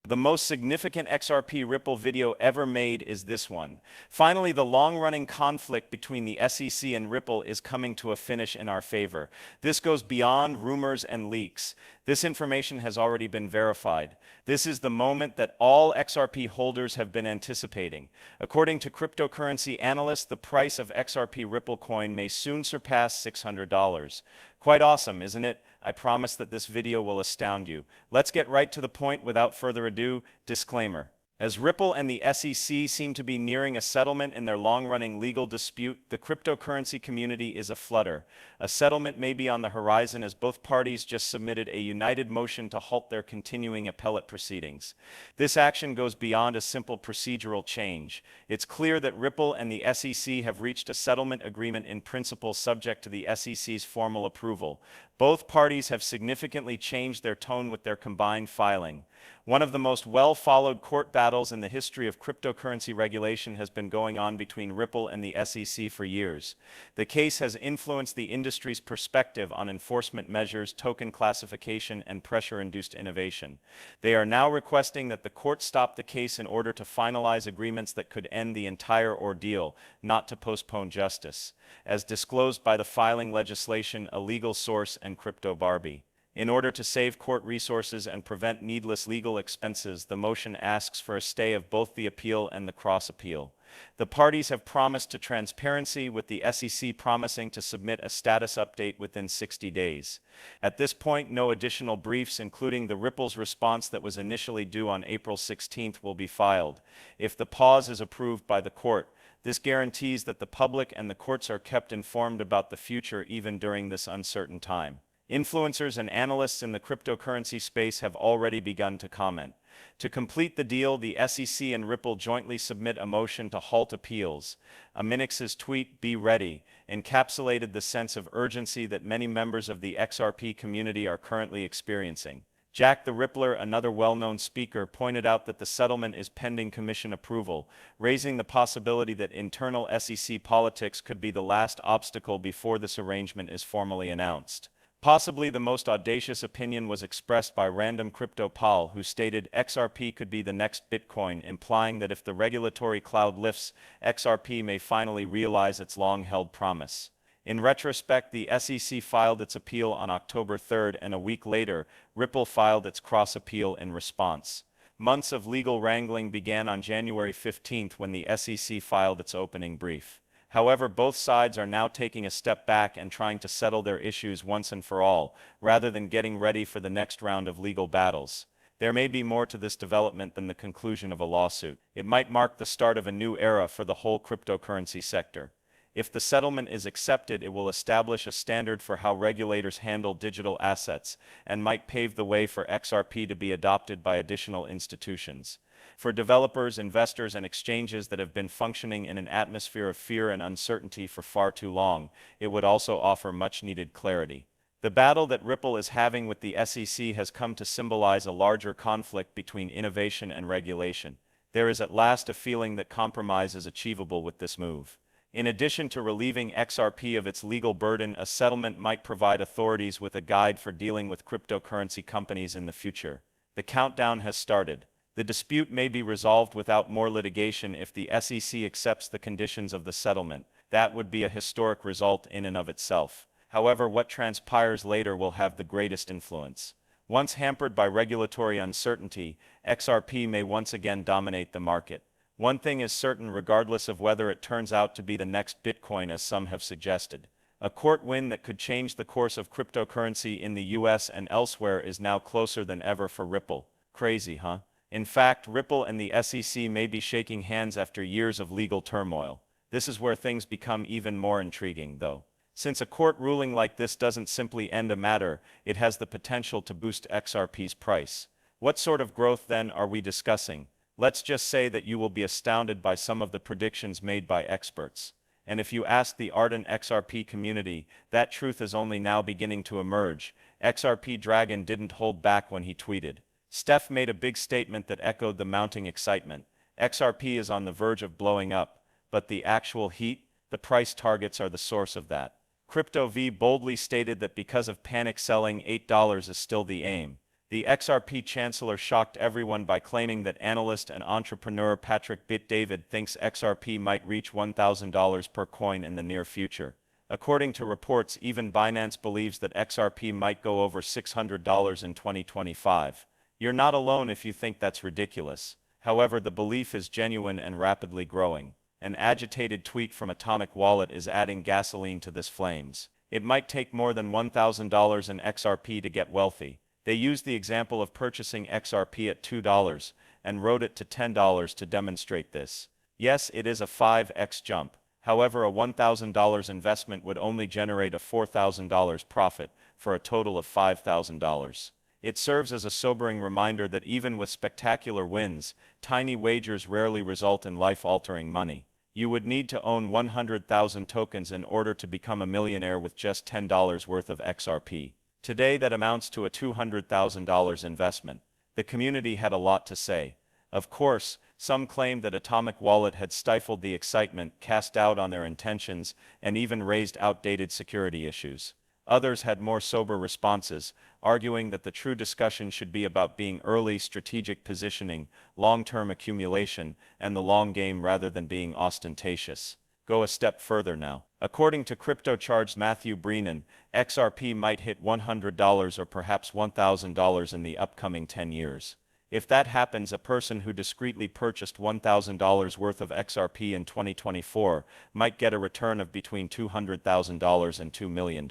The most significant XRP Ripple video ever made is this one. Finally, the long-running conflict between the SEC and Ripple is coming to a finish in our favor. This goes beyond rumors and leaks. This information has already been verified. This is the moment that all XRP holders have been anticipating. According to cryptocurrency analysts, the price of XRP Ripple coin may soon surpass $600. Quite awesome, isn't it? I promise that this video will astound you. Let's get right to the point without further ado. Disclaimer. As Ripple and the SEC seem to be nearing a settlement in their long-running legal dispute, the cryptocurrency community is aflutter. A settlement may be on the horizon as both parties just submitted a united motion to halt their continuing appellate proceedings. This action goes beyond a simple procedural change. It's clear that Ripple and the SEC have reached a settlement agreement in principle subject to the SEC's formal approval. Both parties have significantly changed their tone with their combined filing. One of the most well-followed court battles in the history of cryptocurrency regulation has been going on between Ripple and the SEC for years. The case has influenced the industry's perspective on enforcement measures, token classification, and pressure-induced innovation. They are now requesting that the court stop the case in order to finalize agreements that could end the entire ordeal, not to postpone justice. As disclosed by the filing legislation, a legal source, and Crypto Barbie. In order to save court resources and prevent needless legal expenses, the motion asks for a stay of both the appeal and the cross-appeal. The parties have promised to transparency, with the SEC promising to submit a status update within 60 days. At this point, no additional briefs, including the Ripple's response that was initially due on April 16th, will be filed. If the pause is approved by the court, this guarantees that the public and the courts are kept informed about the future even during this uncertain time. Influencers and analysts in the cryptocurrency space have already begun to comment. To complete the deal, the SEC and Ripple jointly submit a motion to halt appeals. Aminix's tweet, "Be ready," encapsulated the sense of urgency that many members of the XRP community are currently experiencing. Jack the Rippler, another well-known speaker, pointed out that the settlement is pending commission approval, raising the possibility that internal SEC politics could be the last obstacle before this arrangement is formally announced. Possibly the most audacious opinion was expressed by Random Crypto Pal, who stated XRP could be the next Bitcoin, implying that if the regulatory cloud lifts, XRP may finally realize its long-held promise. In retrospect, the SEC filed its appeal on October 3rd, and a week later, Ripple filed its cross-appeal in response. Months of legal wrangling began on January 15th when the SEC filed its opening brief. However, both sides are now taking a step back and trying to settle their issues once and for all, rather than getting ready for the next round of legal battles. There may be more to this development than the conclusion of a lawsuit. It might mark the start of a new era for the whole cryptocurrency sector. If the settlement is accepted, it will establish a standard for how regulators handle digital assets, and might pave the way for XRP to be adopted by additional institutions. For developers, investors, and exchanges that have been functioning in an atmosphere of fear and uncertainty for far too long, it would also offer much-needed clarity. The battle that Ripple is having with the SEC has come to symbolize a larger conflict between innovation and regulation. There is at last a feeling that compromise is achievable with this move. In addition to relieving XRP of its legal burden, a settlement might provide authorities with a guide for dealing with cryptocurrency companies in the future. The countdown has started. The dispute may be resolved without more litigation if the SEC accepts the conditions of the settlement. That would be a historic result in and of itself. However, what transpires later will have the greatest influence. Once hampered by regulatory uncertainty, XRP may once again dominate the market. One thing is certain, regardless of whether it turns out to be the next Bitcoin as some have suggested. A court win that could change the course of cryptocurrency in the US and elsewhere is now closer than ever for Ripple. Crazy, huh? In fact, Ripple and the SEC may be shaking hands after years of legal turmoil. This is where things become even more intriguing, though. Since a court ruling like this doesn't simply end a matter, it has the potential to boost XRP's price. What sort of growth, then, are we discussing? Let's just say that you will be astounded by some of the predictions made by experts. And if you ask the ardent XRP community, that truth is only now beginning to emerge. XRP Dragon didn't hold back when he tweeted. Steph made a big statement that echoed the mounting excitement. XRP is on the verge of blowing up, but the actual heat, the price targets are the source of that. Crypto V boldly stated that because of panic selling, $8 is still the aim. The XRP chancellor shocked everyone by claiming that analyst and entrepreneur Patrick Bet-David thinks XRP might reach $1,000 per coin in the near future. According to reports, even Binance believes that XRP might go over $600 in 2025. You're not alone if you think that's ridiculous. However, the belief is genuine and rapidly growing. An agitated tweet from Atomic Wallet is adding gasoline to this flames. It might take more than $1,000 in XRP to get wealthy. They used the example of purchasing XRP at $2 and wrote it to $10 to demonstrate this. Yes, it is a 5x jump. However, a $1,000 investment would only generate a $4,000 profit for a total of $5,000. It serves as a sobering reminder that even with spectacular wins, tiny wagers rarely result in life-altering money. You would need to own 100,000 tokens in order to become a millionaire with just $10 worth of XRP. Today that amounts to a $200,000 investment. The community had a lot to say. Of course, some claimed that Atomic Wallet had stifled the excitement, cast doubt on their intentions, and even raised outdated security issues. Others had more sober responses, arguing that the true discussion should be about being early, strategic positioning, long-term accumulation, and the long game rather than being ostentatious. Go a step further now. According to CryptoChart's Matthew Brennan, XRP might hit $100 or perhaps $1,000 in the upcoming 10 years. If that happens, a person who discreetly purchased $1,000 worth of XRP in 2024 might get a return of between $200,000 and $2 million.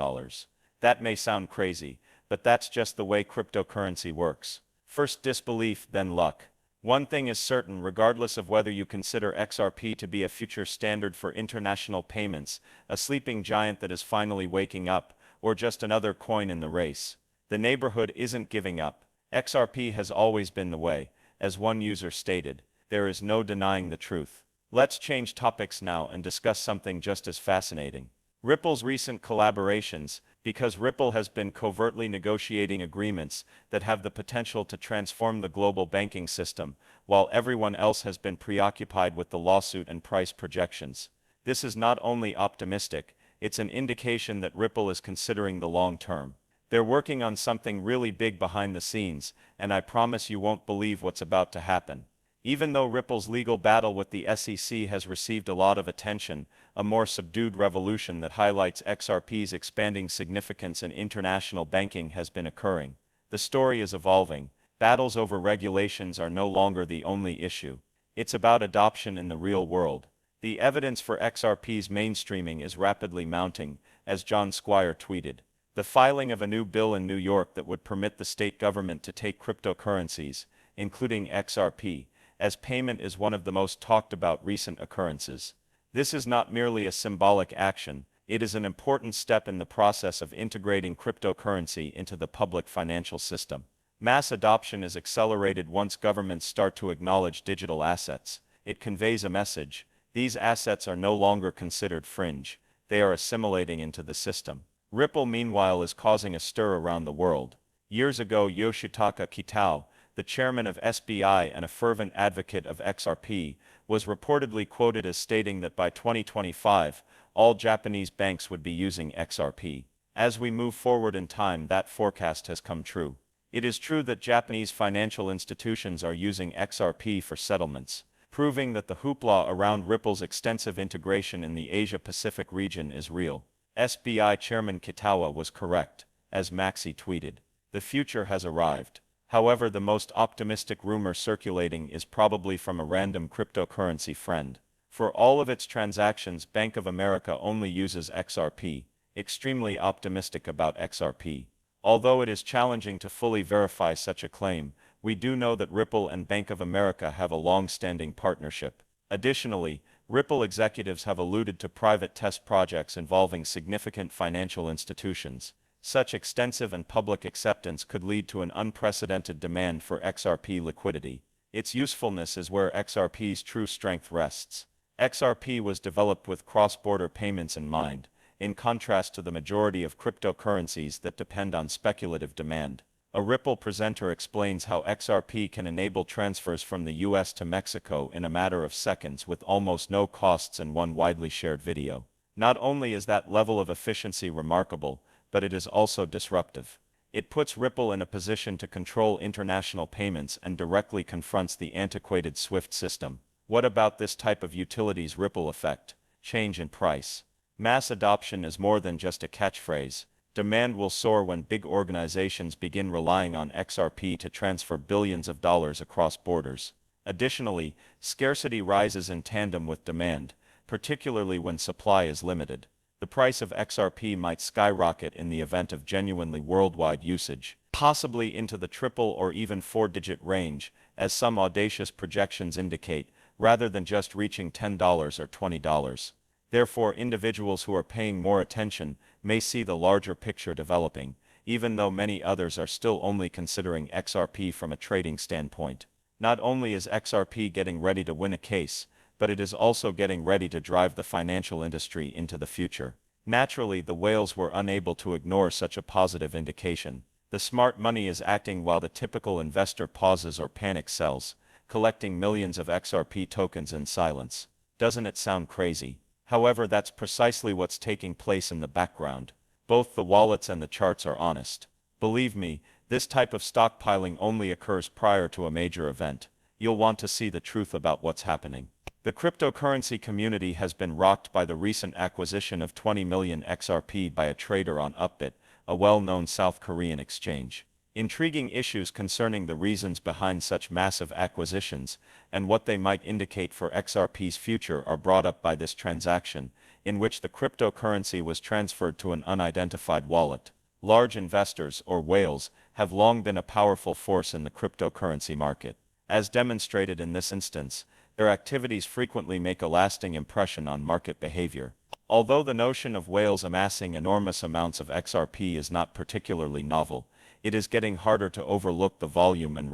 That may sound crazy, but that's just the way cryptocurrency works. First disbelief, then luck. One thing is certain, regardless of whether you consider XRP to be a future standard for international payments, a sleeping giant that is finally waking up, or just another coin in the race, the neighborhood isn't giving up. XRP has always been the way. As one user stated, there is no denying the truth. Let's change topics now and discuss something just as fascinating. Ripple's recent collaborations, because Ripple has been covertly negotiating agreements that have the potential to transform the global banking system, while everyone else has been preoccupied with the lawsuit and price projections. This is not only optimistic, it's an indication that Ripple is considering the long term. They're working on something really big behind the scenes, and I promise you won't believe what's about to happen. Even though Ripple's legal battle with the SEC has received a lot of attention, a more subdued revolution that highlights XRP's expanding significance in international banking has been occurring. The story is evolving. Battles over regulations are no longer the only issue. It's about adoption in the real world. The evidence for XRP's mainstreaming is rapidly mounting, as John Squire tweeted. The filing of a new bill in New York that would permit the state government to take cryptocurrencies, including XRP, as payment is one of the most talked about recent occurrences. This is not merely a symbolic action, it is an important step in the process of integrating cryptocurrency into the public financial system. Mass adoption is accelerated once governments start to acknowledge digital assets. It conveys a message. These assets are no longer considered fringe, they are assimilating into the system. Ripple, meanwhile, is causing a stir around the world. Years ago, Yoshitaka Kitao, the chairman of SBI and a fervent advocate of XRP, was reportedly quoted as stating that by 2025, all Japanese banks would be using XRP. As we move forward in time, that forecast has come true. It is true that Japanese financial institutions are using XRP for settlements, proving that the hoopla around Ripple's extensive integration in the Asia-Pacific region is real. SBI Chairman Kitawa was correct, as Maxi tweeted. The future has arrived. However, the most optimistic rumor circulating is probably from a random cryptocurrency friend. For all of its transactions, Bank of America only uses XRP. Extremely optimistic about XRP. Although it is challenging to fully verify such a claim, we do know that Ripple and Bank of America have a long-standing partnership. Additionally, Ripple executives have alluded to private test projects involving significant financial institutions. Such extensive and public acceptance could lead to an unprecedented demand for XRP liquidity. Its usefulness is where XRP's true strength rests. XRP was developed with cross-border payments in mind, in contrast to the majority of cryptocurrencies that depend on speculative demand. A Ripple presenter explains how XRP can enable transfers from the US to Mexico in a matter of seconds with almost no costs in one widely shared video. Not only is that level of efficiency remarkable, but it is also disruptive. It puts Ripple in a position to control international payments and directly confronts the antiquated SWIFT system. What about this type of utility's ripple effect? Change in price. Mass adoption is more than just a catchphrase. Demand will soar when big organizations begin relying on XRP to transfer billions of dollars across borders. Additionally, scarcity rises in tandem with demand, particularly when supply is limited. The price of XRP might skyrocket in the event of genuinely worldwide usage, possibly into the triple or even four-digit range, as some audacious projections indicate, rather than just reaching $10 or $20. Therefore, individuals who are paying more attention may see the larger picture developing, even though many others are still only considering XRP from a trading standpoint. Not only is XRP getting ready to win a case, but it is also getting ready to drive the financial industry into the future. Naturally, the whales were unable to ignore such a positive indication. The smart money is acting while the typical investor pauses or panic sells, collecting millions of XRP tokens in silence. Doesn't it sound crazy? However, that's precisely what's taking place in the background. Both the wallets and the charts are honest. Believe me, this type of stockpiling only occurs prior to a major event. You'll want to see the truth about what's happening. The cryptocurrency community has been rocked by the recent acquisition of 20 million XRP by a trader on Upbit, a well-known South Korean exchange. Intriguing issues concerning the reasons behind such massive acquisitions and what they might indicate for XRP's future are brought up by this transaction, in which the cryptocurrency was transferred to an unidentified wallet. Large investors, or whales, have long been a powerful force in the cryptocurrency market. As demonstrated in this instance, their activities frequently make a lasting impression on market behavior. Although the notion of whales amassing enormous amounts of XRP is not particularly novel, it is getting harder to overlook the volume and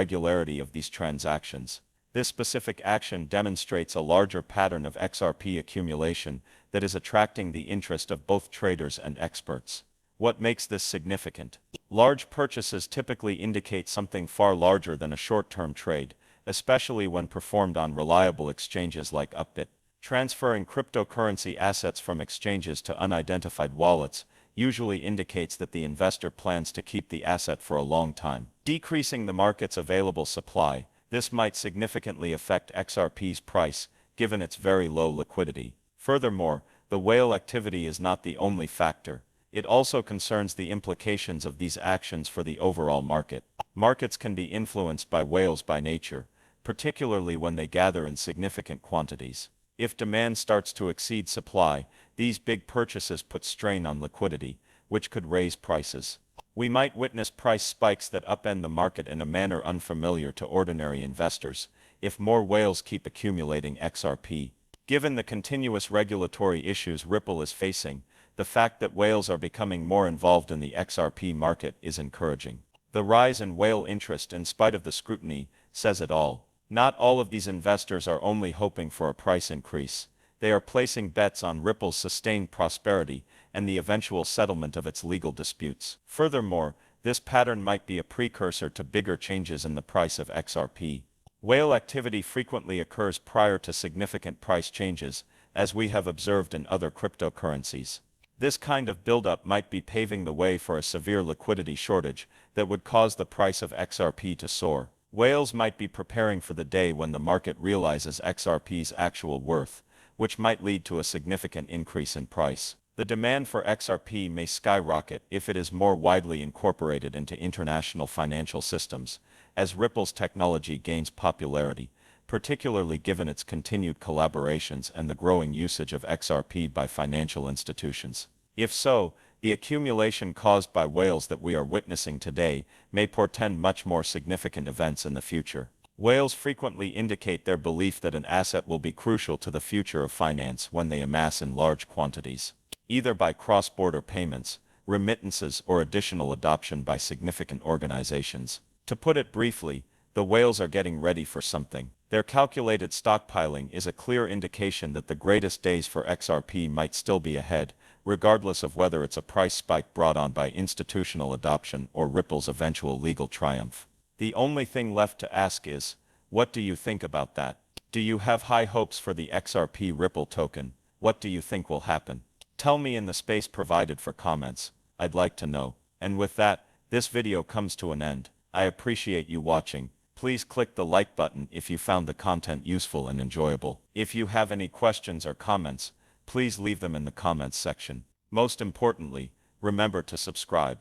regularity of these transactions. This specific action demonstrates a larger pattern of XRP accumulation that is attracting the interest of both traders and experts. What makes this significant? Large purchases typically indicate something far larger than a short-term trade, especially when performed on reliable exchanges like Upbit. Transferring cryptocurrency assets from exchanges to unidentified wallets usually indicates that the investor plans to keep the asset for a long time. Decreasing the market's available supply, this might significantly affect XRP's price, given its very low liquidity. Furthermore, the whale activity is not the only factor. It also concerns the implications of these actions for the overall market. Markets can be influenced by whales by nature, particularly when they gather in significant quantities. If demand starts to exceed supply, these big purchases put strain on liquidity, which could raise prices. We might witness price spikes that upend the market in a manner unfamiliar to ordinary investors, if more whales keep accumulating XRP. Given the continuous regulatory issues Ripple is facing, the fact that whales are becoming more involved in the XRP market is encouraging. The rise in whale interest, in spite of the scrutiny, says it all. Not all of these investors are only hoping for a price increase. They are placing bets on Ripple's sustained prosperity and the eventual settlement of its legal disputes. Furthermore, this pattern might be a precursor to bigger changes in the price of XRP. Whale activity frequently occurs prior to significant price changes, as we have observed in other cryptocurrencies. This kind of buildup might be paving the way for a severe liquidity shortage that would cause the price of XRP to soar. Whales might be preparing for the day when the market realizes XRP's actual worth, which might lead to a significant increase in price. The demand for XRP may skyrocket if it is more widely incorporated into international financial systems, as Ripple's technology gains popularity, particularly given its continued collaborations and the growing usage of XRP by financial institutions. If so, the accumulation caused by whales that we are witnessing today may portend much more significant events in the future. Whales frequently indicate their belief that an asset will be crucial to the future of finance when they amass in large quantities, either by cross-border payments, remittances, or additional adoption by significant organizations. To put it briefly, the whales are getting ready for something. Their calculated stockpiling is a clear indication that the greatest days for XRP might still be ahead, regardless of whether it's a price spike brought on by institutional adoption or Ripple's eventual legal triumph. The only thing left to ask is, what do you think about that? Do you have high hopes for the XRP Ripple token? What do you think will happen? Tell me in the space provided for comments. I'd like to know. And with that, this video comes to an end. I appreciate you watching. Please click the like button if you found the content useful and enjoyable. If you have any questions or comments, please leave them in the comments section. Most importantly, remember to subscribe.